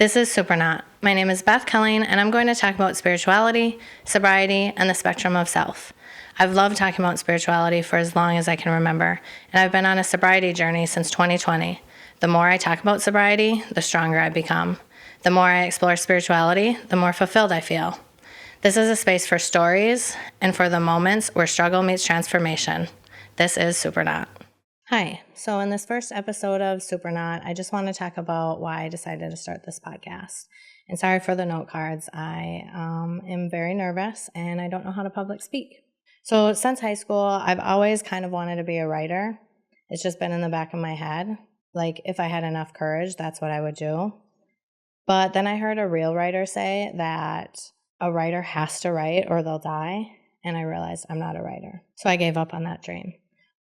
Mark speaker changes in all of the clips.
Speaker 1: This is Supernaut. My name is Beth Kelling, and I'm going to talk about spirituality, sobriety, and the spectrum of self. I've loved talking about spirituality for as long as I can remember, and I've been on a sobriety journey since 2020. The more I talk about sobriety, the stronger I become. The more I explore spirituality, the more fulfilled I feel. This is a space for stories and for the moments where struggle meets transformation. This is Supernaut. Hi. So in this first episode of Supernaut, I just want to talk about why I decided to start this podcast. And sorry for the note cards. I am very nervous and I don't know how to public speak. So since high school, I've always kind of wanted to be a writer. It's just been in the back of my head. Like if I had enough courage, that's what I would do. But then I heard a real writer say that a writer has to write or they'll die. And I realized I'm not a writer. So I gave up on that dream.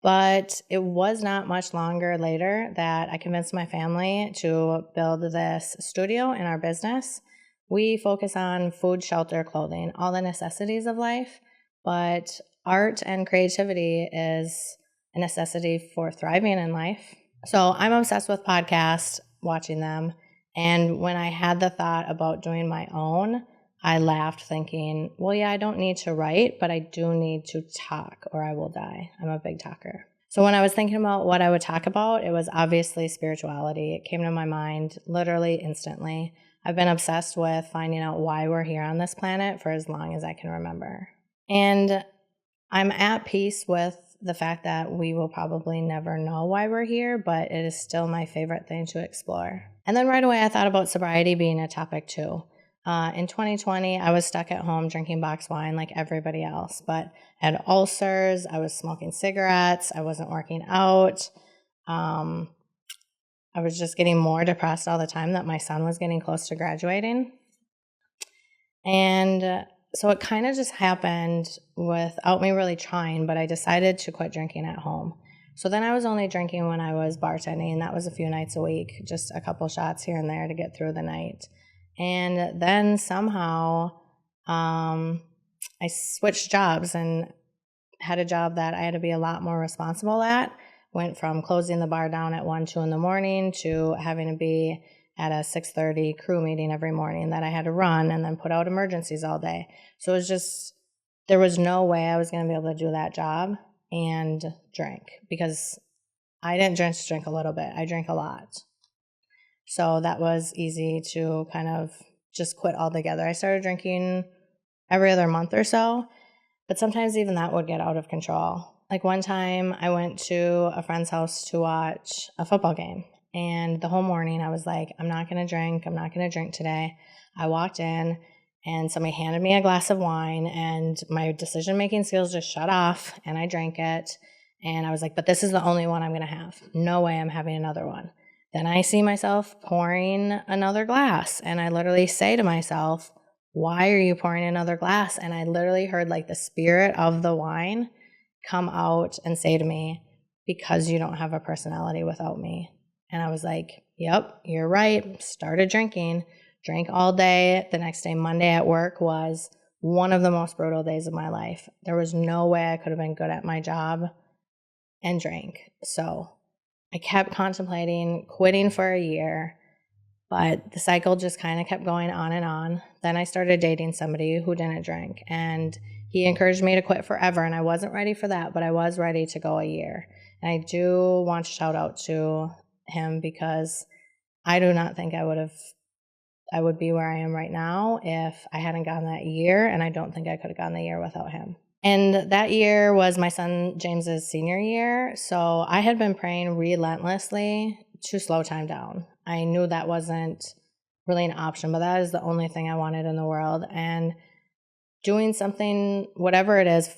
Speaker 1: But it was not much longer later that I convinced my family to build this studio in our business. We focus on food, shelter, clothing, all the necessities of life, but art and creativity is a necessity for thriving in life. So I'm obsessed with podcasts, watching them, and when I had the thought about doing my own, I laughed thinking, well, yeah, I don't need to write, but I do need to talk or I will die. I'm a big talker. So when I was thinking about what I would talk about, it was obviously spirituality. It came to my mind literally instantly. I've been obsessed with finding out why we're here on this planet for as long as I can remember. And I'm at peace with the fact that we will probably never know why we're here, but it is still my favorite thing to explore. And then right away, I thought about sobriety being a topic too. In 2020, I was stuck at home drinking boxed wine like everybody else, but I had ulcers, I was smoking cigarettes, I wasn't working out. I was just getting more depressed all the time that my son was getting close to graduating. And so it kind of just happened without me really trying, but I decided to quit drinking at home. So then I was only drinking when I was bartending, and that was a few nights a week, just a couple shots here and there to get through the night. And then somehow I switched jobs and had a job that I had to be a lot more responsible at. Went from closing the bar down at 1, 2 in the morning to having to be at a 6:30 crew meeting every morning that I had to run and then put out emergencies all day. So it was just, there was no way I was going to be able to do that job and drink, because I didn't just drink a little bit. I drank a lot. So that was easy to kind of just quit altogether. I started drinking every other month or so, but sometimes even that would get out of control. Like one time I went to a friend's house to watch a football game, and the whole morning I was like, I'm not going to drink. I'm not going to drink today. I walked in and somebody handed me a glass of wine and my decision-making skills just shut off and I drank it. And I was like, but this is the only one I'm going to have. No way I'm having another one. Then I see myself pouring another glass, and I literally say to myself, why are you pouring another glass? And I literally heard like the spirit of the wine come out and say to me, because you don't have a personality without me. And I was like, yep, you're right. Started drinking, drank all day. The next day, Monday at work, was one of the most brutal days of my life. There was no way I could have been good at my job and drank. So I kept contemplating quitting for a year, but the cycle just kind of kept going on and on. Then I started dating somebody who didn't drink, and he encouraged me to quit forever, and I wasn't ready for that, but I was ready to go a year. And I do want to shout out to him, because I do not think I would be where I am right now if I hadn't gone that year, and I don't think I could have gone the year without him. And that year was my son James's senior year, so I had been praying relentlessly to slow time down. I knew that wasn't really an option, but that is the only thing I wanted in the world. And doing something, whatever it is,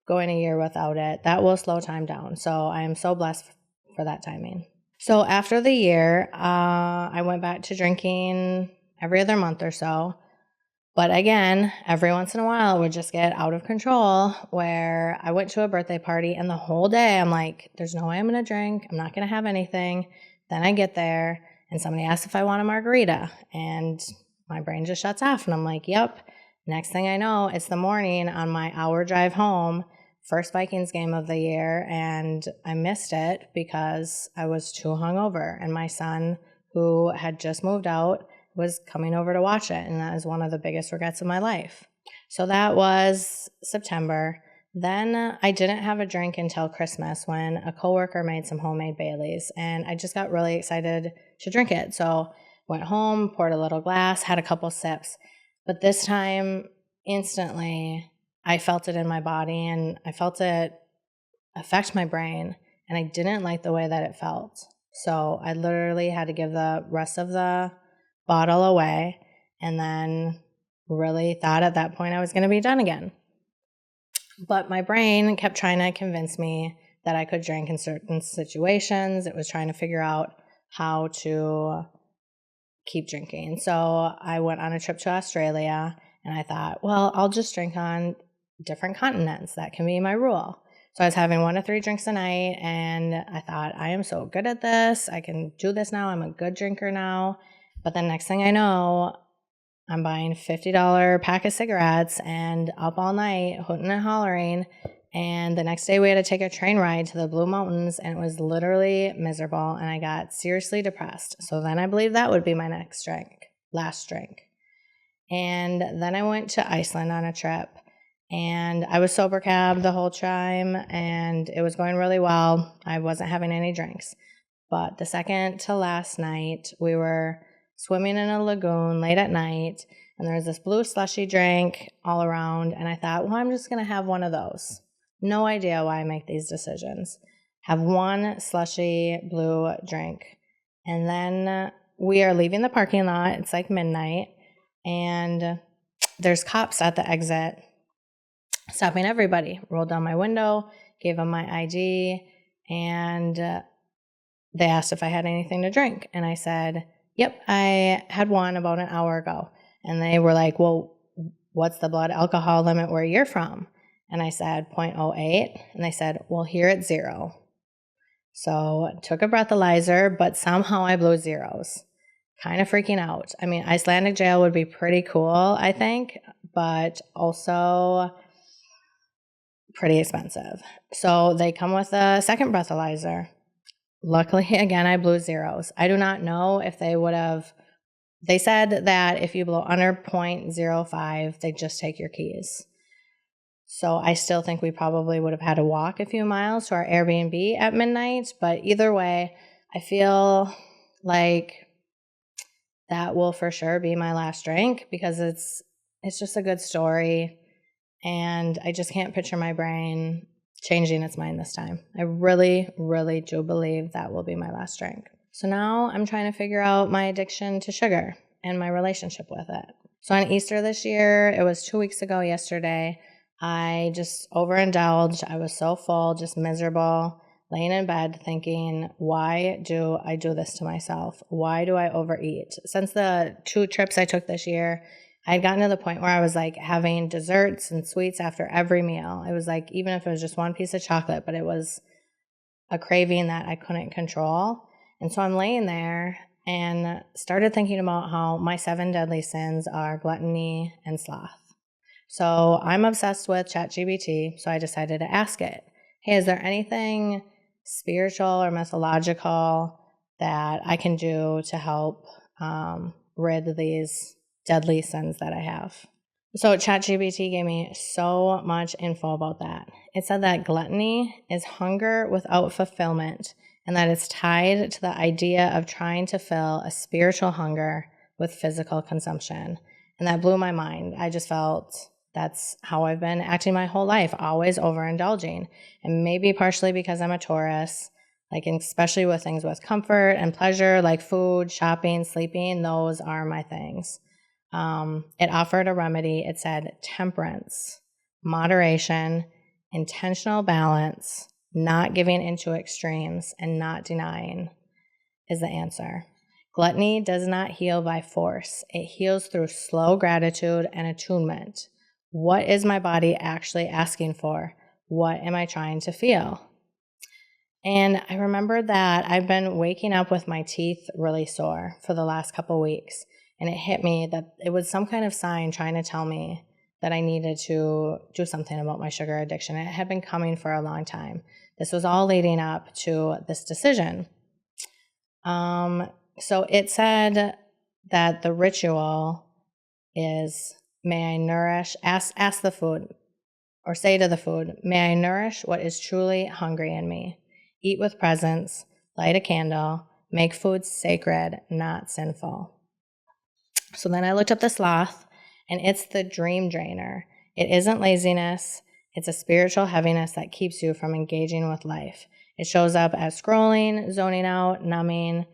Speaker 1: going a year without it, that will slow time down. So I am so blessed for that timing. So after the year, I went back to drinking every other month or so. But again, every once in a while, it would just get out of control, where I went to a birthday party and the whole day I'm like, there's no way I'm going to drink. I'm not going to have anything. Then I get there and somebody asks if I want a margarita, and my brain just shuts off. And I'm like, yep. Next thing I know, it's the morning on my hour drive home, first Vikings game of the year, and I missed it because I was too hungover. And my son, who had just moved out, was coming over to watch it, and that is one of the biggest regrets of my life. So that was September. Then I didn't have a drink until Christmas when a coworker made some homemade Baileys, and I just got really excited to drink it. So went home, poured a little glass, had a couple sips. But this time, instantly, I felt it in my body, and I felt it affect my brain, and I didn't like the way that it felt. So I literally had to give the rest of the bottle away, and then really thought at that point I was going to be done again. But my brain kept trying to convince me that I could drink in certain situations. It was trying to figure out how to keep drinking. So I went on a trip to Australia, and I thought, well, I'll just drink on different continents. That can be my rule. So I was having 1 to 3 drinks a night, and I thought, I am so good at this. I can do this now. I'm a good drinker now. But the next thing I know, I'm buying $50 pack of cigarettes and up all night, hooting and hollering. And the next day we had to take a train ride to the Blue Mountains, and it was literally miserable, and I got seriously depressed. So then I believed that would be my last drink. And then I went to Iceland on a trip, and I was sober cab the whole time, and it was going really well. I wasn't having any drinks. But the second to last night, we were swimming in a lagoon late at night, and there was this blue slushy drink all around, and I thought, well, I'm just going to have one of those. No idea why I make these decisions. Have one slushy blue drink. And then we are leaving the parking lot. It's like midnight, and there's cops at the exit stopping everybody. Rolled down my window, gave them my ID, and they asked if I had anything to drink. And I said, yep, I had one about an hour ago. And they were like, well, what's the blood alcohol limit where you're from? And I said 0.08. And they said, well, here it's 0. So I took a breathalyzer, but somehow I blew zeros. Kind of freaking out. I mean, Icelandic jail would be pretty cool, I think, but also pretty expensive. So they come with a second breathalyzer. Luckily, again, I blew zeros. I do not know if they would have. They said that if you blow under 0.05, they just take your keys. So I still think we probably would have had to walk a few miles to our Airbnb at midnight. But either way, I feel like that will for sure be my last drink, because it's just a good story. And I just can't picture my brain changing its mind this time. I really, really do believe that will be my last drink. So now I'm trying to figure out my addiction to sugar and my relationship with it. So on Easter this year, it was 2 weeks ago yesterday, I just overindulged. I was so full, just miserable, laying in bed thinking, why do I do this to myself? Why do I overeat? Since the 2 trips I took this year, I had gotten to the point where I was like having desserts and sweets after every meal. It was like, even if it was just one piece of chocolate, but it was a craving that I couldn't control. And so I'm laying there and started thinking about how my 7 deadly sins are gluttony and sloth. So I'm obsessed with ChatGPT, so I decided to ask it, hey, is there anything spiritual or mythological that I can do to help rid these deadly sins that I have? So ChatGPT gave me so much info about that. It said that gluttony is hunger without fulfillment, and that it's tied to the idea of trying to fill a spiritual hunger with physical consumption. And that blew my mind. I just felt that's how I've been acting my whole life, always overindulging. And maybe partially because I'm a Taurus, like especially with things with comfort and pleasure, like food, shopping, sleeping, those are my things. It offered a remedy. It said temperance, moderation, intentional balance, not giving into extremes, and not denying is the answer. Gluttony does not heal by force. It heals through slow gratitude and attunement. What is my body actually asking for? What am I trying to feel? And I remembered that I've been waking up with my teeth really sore for the last couple weeks. And it hit me that it was some kind of sign trying to tell me that I needed to do something about my sugar addiction. It had been coming for a long time. This was all leading up to this decision. So it said that the ritual is, may I nourish, ask the food, or say to the food, may I nourish what is truly hungry in me. Eat with presence, light a candle, make food sacred, not sinful. So then I looked up the sloth, and it's the dream drainer. It isn't laziness. It's a spiritual heaviness that keeps you from engaging with life. It shows up as scrolling, zoning out, numbing,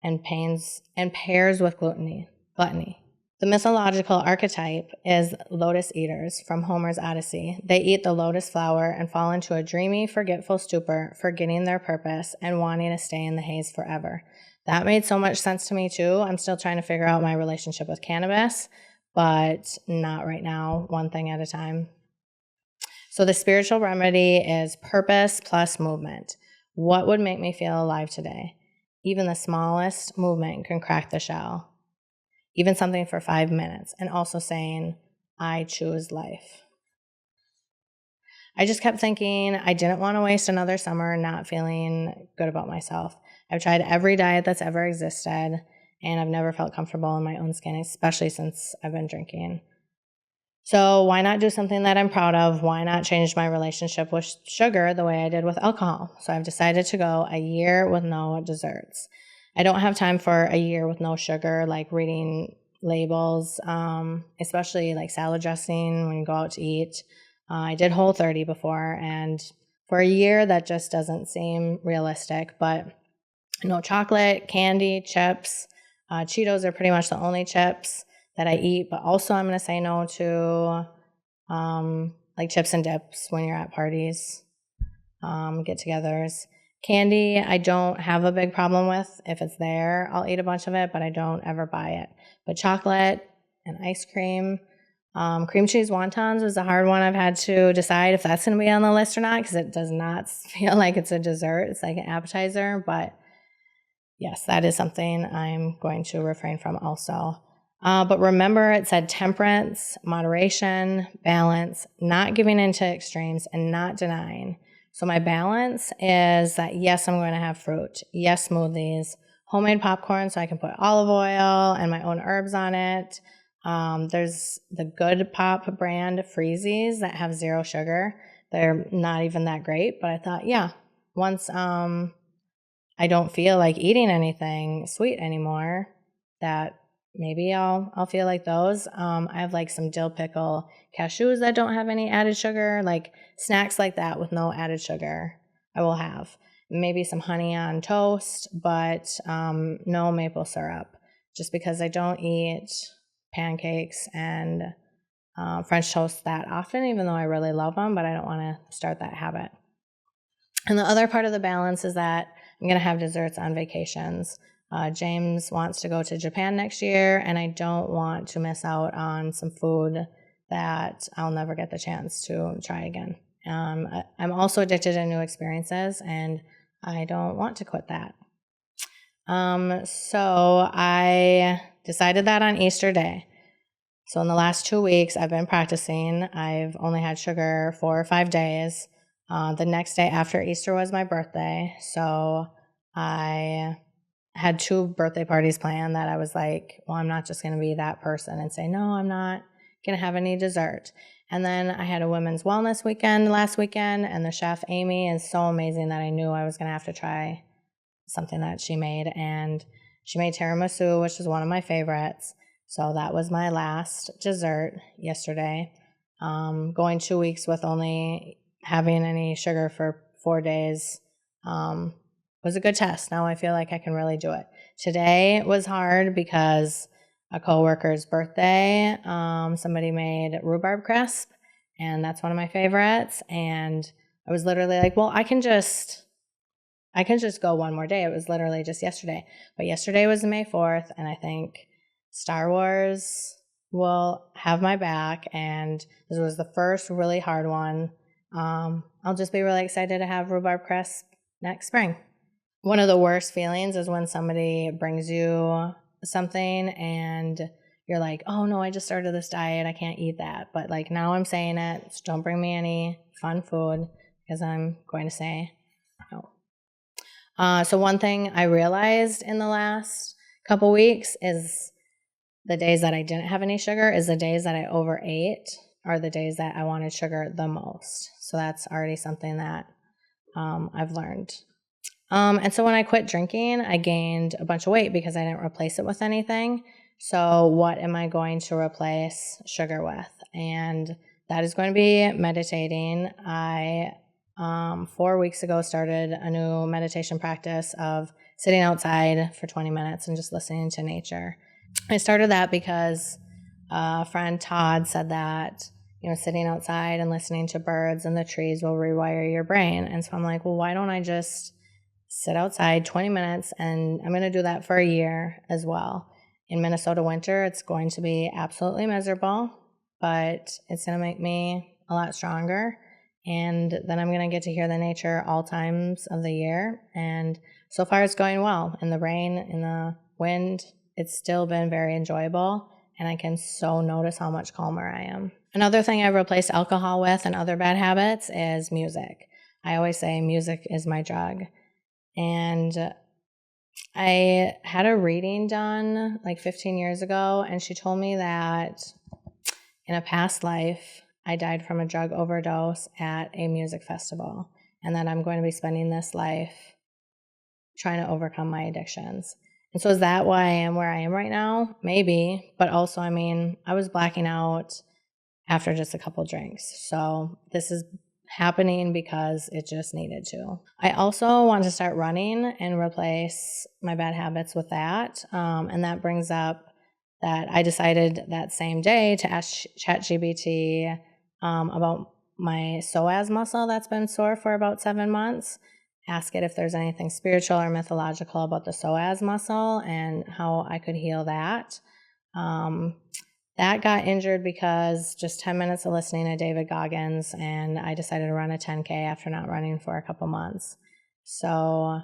Speaker 1: and pairs with gluttony. The mythological archetype is lotus eaters from Homer's Odyssey. They eat the lotus flower and fall into a dreamy, forgetful stupor, forgetting their purpose and wanting to stay in the haze forever. That made so much sense to me too. I'm still trying to figure out my relationship with cannabis, but not right now, one thing at a time. So the spiritual remedy is purpose plus movement. What would make me feel alive today? Even the smallest movement can crack the shell. Even something for 5 minutes, and also saying, I choose life. I just kept thinking I didn't want to waste another summer not feeling good about myself. I've tried every diet that's ever existed, and I've never felt comfortable in my own skin, especially since I've been drinking. So why not do something that I'm proud of? Why not change my relationship with sugar the way I did with alcohol? So I've decided to go a year with no desserts. I don't have time for a year with no sugar, like reading labels, especially like salad dressing when you go out to eat. I did Whole30 before, and for a year that just doesn't seem realistic, but no chocolate, candy, chips. Cheetos are pretty much the only chips that I eat, but also I'm going to say no to like chips and dips when you're at parties, get-togethers. Candy, I don't have a big problem with. If it's there, I'll eat a bunch of it, but I don't ever buy it. But chocolate and ice cream, cream cheese wontons was a hard one. I've had to decide if that's going to be on the list or not, because it does not feel like it's a dessert. It's like an appetizer, but yes, that is something I'm going to refrain from also. But remember, it said temperance, moderation, balance, not giving into extremes, and not denying. So my balance is that, yes, I'm going to have fruit. Yes, smoothies. Homemade popcorn so I can put olive oil and my own herbs on it. There's the Good Pop brand Freezies that have 0 sugar. They're not even that great, but I thought, yeah, once I don't feel like eating anything sweet anymore, that maybe I'll feel like those. I have like some dill pickle cashews that don't have any added sugar, like snacks like that with no added sugar I will have. Maybe some honey on toast, but no maple syrup, just because I don't eat pancakes and French toast that often, even though I really love them, but I don't want to start that habit. And the other part of the balance is that I'm going to have desserts on vacations. James wants to go to Japan next year, and I don't want to miss out on some food that I'll never get the chance to try again. I'm also addicted to new experiences, and I don't want to quit that. So I decided that on Easter Day. So in the last 2 weeks, I've been practicing. I've only had sugar 4 or 5 days. The next day after Easter was my birthday, so I had 2 birthday parties planned that I was like, well, I'm not just going to be that person and say, no, I'm not going to have any dessert. And then I had a women's wellness weekend last weekend, and the chef, Amy, is so amazing that I knew I was going to have to try something that she made. And she made tiramisu, which is one of my favorites. So that was my last dessert yesterday. Going 2 weeks with only having any sugar for 4 days was a good test. Now I feel like I can really do it. Today was hard because a coworker's birthday, somebody made rhubarb crisp, and that's one of my favorites. And I was literally like, well, I can just go one more day. It was literally just yesterday. But yesterday was May 4th, and I think Star Wars will have my back, and this was the first really hard one. I'll just be really excited to have rhubarb crisp next spring. One of the worst feelings is when somebody brings you something and you're like, oh no, I just started this diet, I can't eat that. But like now I'm saying it, so don't bring me any fun food because I'm going to say no. So one thing I realized in the last couple weeks is the days that I didn't have any sugar is the days that I overate are the days that I wanted sugar the most. So that's already something that I've learned. And so when I quit drinking, I gained a bunch of weight because I didn't replace it with anything. So what am I going to replace sugar with? And that is going to be meditating. I 4 weeks ago started a new meditation practice of sitting outside for 20 minutes and just listening to nature. I started that because a friend Todd said that, sitting outside and listening to birds and the trees will rewire your brain. And so I'm like, well, why don't I just sit outside 20 minutes? And I'm going to do that for a year as well. In Minnesota winter, it's going to be absolutely miserable, but it's going to make me a lot stronger. And then I'm going to get to hear the nature all times of the year. And so far it's going well. In the rain, in the wind, it's still been very enjoyable. And I can so notice how much calmer I am. Another thing I've replaced alcohol with and other bad habits is music. I always say music is my drug. And I had a reading done like 15 years ago, and she told me that in a past life, I died from a drug overdose at a music festival, and that I'm going to be spending this life trying to overcome my addictions. And so is that why I am where I am right now? Maybe, but also, I was blacking out after just a couple drinks. So this is happening because it just needed to. I also want to start running and replace my bad habits with that. And that brings up that I decided that same day to ask ChatGPT about my psoas muscle that's been sore for about 7 months. Ask it if there's anything spiritual or mythological about the psoas muscle and how I could heal that. That got injured because just 10 minutes of listening to David Goggins, and I decided to run a 10K after not running for a couple months. So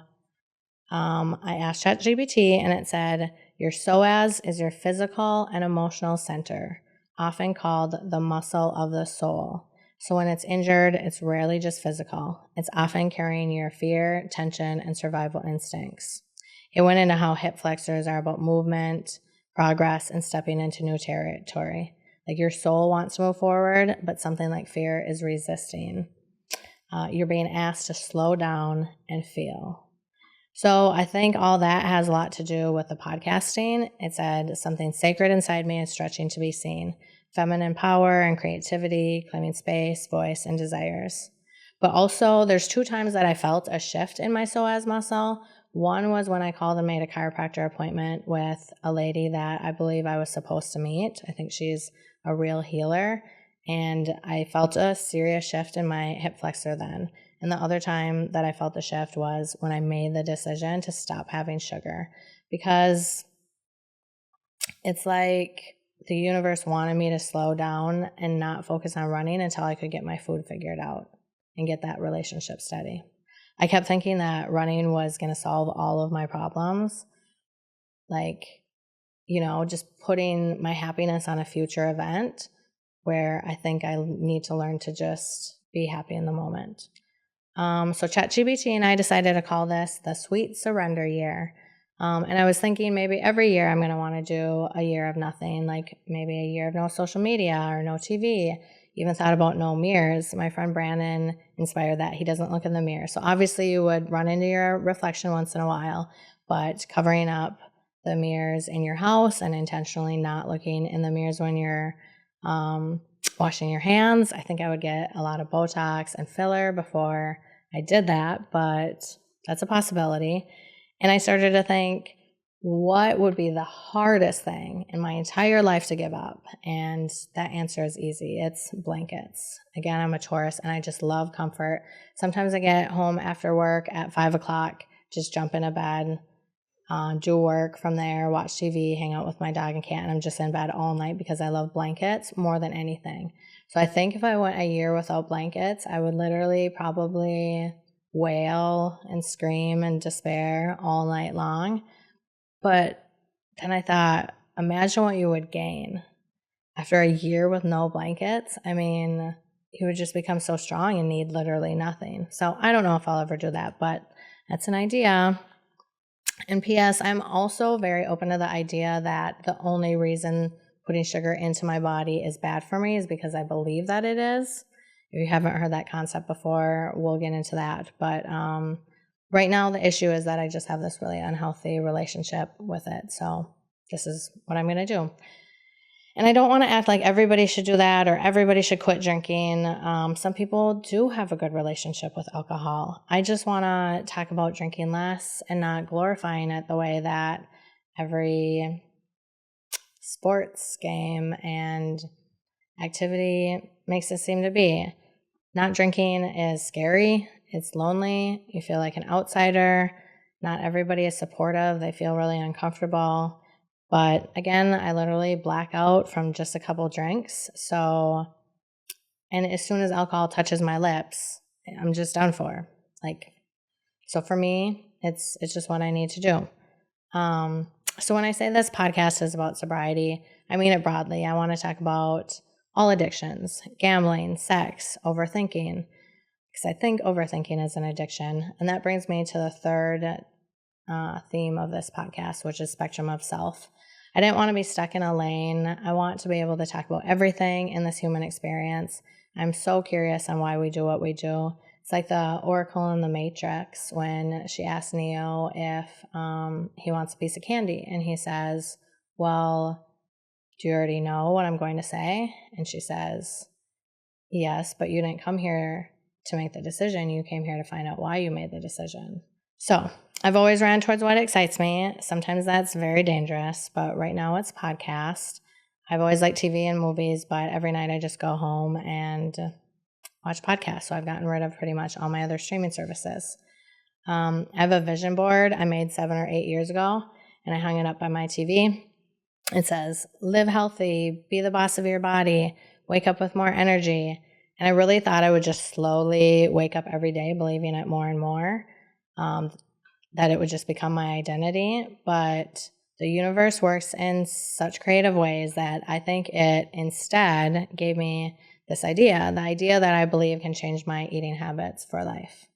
Speaker 1: I asked ChatGPT, and it said, your psoas is your physical and emotional center, often called the muscle of the soul. So when it's injured, it's rarely just physical. It's often carrying your fear, tension, and survival instincts. It went into how hip flexors are about movement, progress, and stepping into new territory. Like your soul wants to move forward, but something like fear is resisting. You're being asked to slow down and feel. So I think all that has a lot to do with the podcasting. It said something sacred inside me is stretching to be seen. Feminine power and creativity, claiming space, voice, and desires. But also there's 2 times that I felt a shift in my psoas muscle. One was when I called and made a chiropractor appointment with a lady that I believe I was supposed to meet. I think she's a real healer. And I felt a serious shift in my hip flexor then. And the other time that I felt the shift was when I made the decision to stop having sugar. Because it's like the universe wanted me to slow down and not focus on running until I could get my food figured out and get that relationship steady. I kept thinking that running was going to solve all of my problems. Like, just putting my happiness on a future event where I think I need to learn to just be happy in the moment. So ChatGPT and I decided to call this the Sweet Surrender Year. And I was thinking maybe every year I'm going to want to do a year of nothing, like maybe a year of no social media or no TV. Even thought about no mirrors. My friend Brandon inspired that. He doesn't look in the mirror. So obviously you would run into your reflection once in a while, but covering up the mirrors in your house and intentionally not looking in the mirrors when you're washing your hands. I think I would get a lot of Botox and filler before I did that, but that's a possibility. And I started to think, what would be the hardest thing in my entire life to give up? And that answer is easy. It's blankets. Again, I'm a Taurus and I just love comfort. Sometimes I get home after work at 5 o'clock, just jump in a bed, do work from there, watch TV, hang out with my dog and cat, and I'm just in bed all night because I love blankets more than anything. So I think if I went a year without blankets, I would literally probably wail and scream and despair all night long. But then I thought, imagine what you would gain after a year with no blankets. You would just become so strong and need literally nothing. So I don't know if I'll ever do that, but that's an idea. And P.S., I'm also very open to the idea that the only reason putting sugar into my body is bad for me is because I believe that it is. If you haven't heard that concept before, we'll get into that. But right now, the issue is that I just have this really unhealthy relationship with it. So this is what I'm going to do. And I don't want to act like everybody should do that or everybody should quit drinking. Some people do have a good relationship with alcohol. I just want to talk about drinking less and not glorifying it the way that every sports game and activity makes it seem to be. Not drinking is scary. It's lonely. You feel like an outsider. Not everybody is supportive. They feel really uncomfortable. But again, I literally black out from just a couple drinks. So, and as soon as alcohol touches my lips, I'm just done for. So for me, it's just what I need to do. So when I say this podcast is about sobriety, I mean it broadly. I want to talk about all addictions, gambling, sex, overthinking, because I think overthinking is an addiction. And that brings me to the third theme of this podcast, which is spectrum of self. I didn't want to be stuck in a lane. I want to be able to talk about everything in this human experience. I'm so curious on why we do what we do. It's like the Oracle in the Matrix when she asks Neo if he wants a piece of candy. And he says, well, do you already know what I'm going to say? And she says, yes, but you didn't come here to make the decision. You came here to find out why you made the decision. So I've always ran towards what excites me. Sometimes that's very dangerous, but right now it's podcast. I've always liked TV and movies, but every night I just go home and watch podcasts. So I've gotten rid of pretty much all my other streaming services. I have a vision board I made 7 or 8 years ago, and I hung it up by my TV. It says, live healthy, be the boss of your body, wake up with more energy. And I really thought I would just slowly wake up every day believing it more and more, that it would just become my identity. But the universe works in such creative ways that I think it instead gave me this idea, the idea that I believe can change my eating habits for life.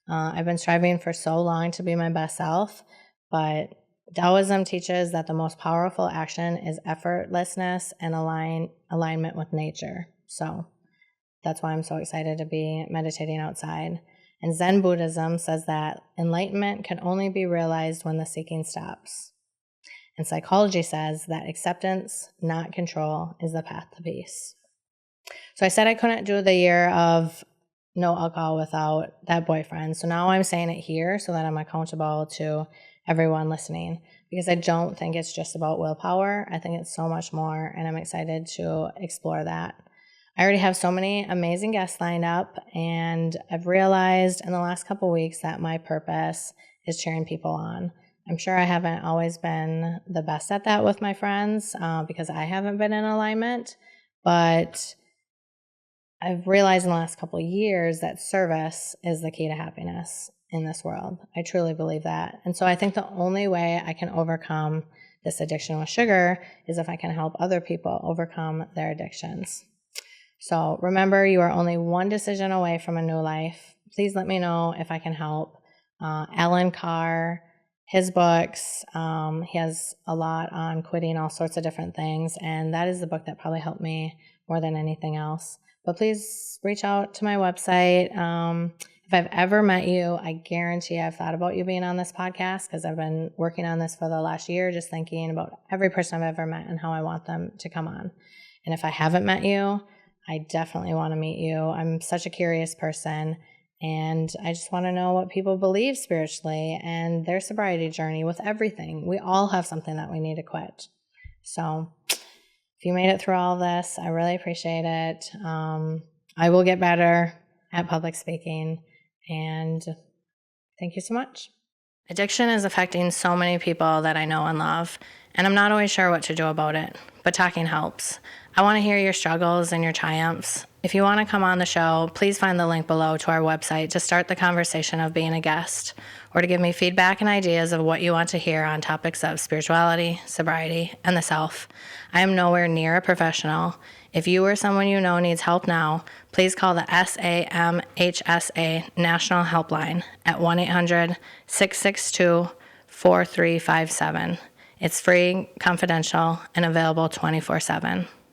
Speaker 1: I've been striving for so long to be my best self, but Taoism teaches that the most powerful action is effortlessness and alignment with nature. So that's why I'm so excited to be meditating outside. And Zen Buddhism says that enlightenment can only be realized when the seeking stops. And psychology says that acceptance, not control, is the path to peace. So I said I couldn't do the year of no alcohol without that boyfriend. So now I'm saying it here so that I'm accountable to everyone listening, because I don't think it's just about willpower. I think it's so much more, and I'm excited to explore that. I already have so many amazing guests lined up, and I've realized in the last couple weeks that my purpose is cheering people on. I'm sure I haven't always been the best at that with my friends because I haven't been in alignment, but I've realized in the last couple of years that service is the key to happiness in this world. I truly believe that. And so I think the only way I can overcome this addiction with sugar is if I can help other people overcome their addictions. So remember, you are only one decision away from a new life. Please let me know if I can help. Alan Carr, his books, he has a lot on quitting all sorts of different things, and that is the book that probably helped me more than anything else. But please reach out to my website. If I've ever met you, I guarantee I've thought about you being on this podcast because I've been working on this for the last year, just thinking about every person I've ever met and how I want them to come on. And if I haven't met you, I definitely want to meet you. I'm such a curious person, and I just want to know what people believe spiritually and their sobriety journey with everything. We all have something that we need to quit. So if you made it through all of this, I really appreciate it. I will get better at public speaking, and thank you so much. Addiction is affecting so many people that I know and love, and I'm not always sure what to do about it, but talking helps. I want to hear your struggles and your triumphs. If you want to come on the show, please find the link below to our website to start the conversation of being a guest, or to give me feedback and ideas of what you want to hear on topics of spirituality, sobriety, and the self. I am nowhere near a professional. If you or someone you know needs help now, please call the SAMHSA National Helpline at 1-800-662 4357. It's free, confidential, and available 24/7.